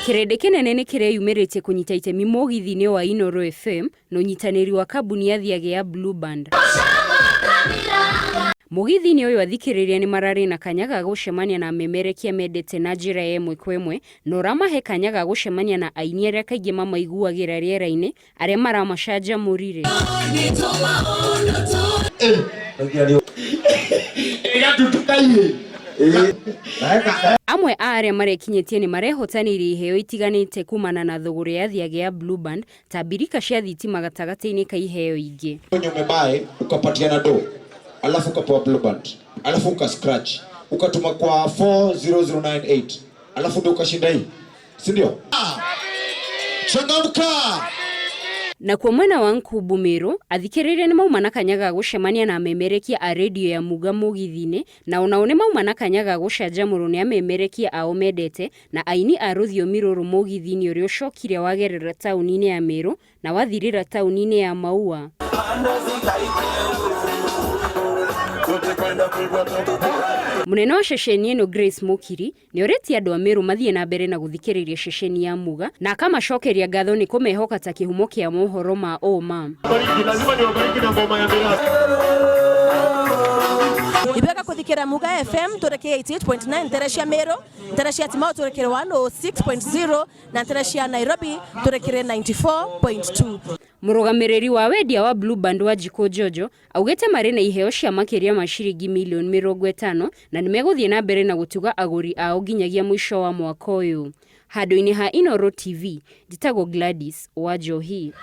Kirende kinene nĩ kireyumĩrĩtie kũnyita itemi Mugithi-inĩ wa iNooro FM na ũnyitanĩri wa kambuni ya thiagĩ ya Blue Band. Mugithi-inĩ ũyũ athikĩrĩria nĩ mararĩ na kanya ga gũcemania na amemerekia mendete na njĩra ya ĩmwe kwa ĩmwe, na ũramahe kanya ga gũcemania na aini arĩa kaingĩ mamaiguagĩra rĩera-inĩ arĩa maramacanjamũrire. Amwe a arĩa marekinyĩtie nĩ marehotanĩire iheo itiganĩte kumana na thogora ya thiagĩ ya Blue Band, ta birika cia thitima gatagatĩ-inĩ ka iheo ingĩ. Umebae ukapatiana do, alafu ukapewa Blue Band, alafu ukascratch, ukatuma kwa 40098, alafu ndio ukashinda hii, si ndio? Changamka! Na kwa mwena wa nkubu Meru, athikĩrĩria nĩ mauma na kanya ga gũcemania na amemerekia a radio ya Muuga Mugithi-inĩ, na onao nĩ mauma na kanya ga gũcanjamũrwo nĩ amemerekia ao mendete na aini a ruthiomi rũrũ Mugithi-inĩ ũrĩa ũcokire wagerera taũni-inĩ ya Meru na wathirĩra taũni-inĩ ya Maua. Munene wa Ceceni ĩno Grace Mukiri nĩ orĩtie andũ a Meru mathiĩ na mbere na gũthikĩrĩria Ceceni ya Muuga na akamacokeria ngatho nĩ kũmehoka ta kĩhumo kĩa mohoro ma ũma. Ibeka kuthikira Muuga FM turekie 88.9 teresia Meru, teresia Timao turekire 106.0 na teresia Nairobi turekire 94.2. Mũrũgamĩrĩri wa wendia wa Blue Band wa Jiko Jojo augĩte marĩ na iheo cia makĩria ma ciringi milioni 50 na nĩ megũthiĩ na mbere na gũtuga agũri ao nginyagia mũico wa mwaka ũyũ. Handũ-inĩ ha iNooro TV, njĩtagwo Gladys wa Njohi.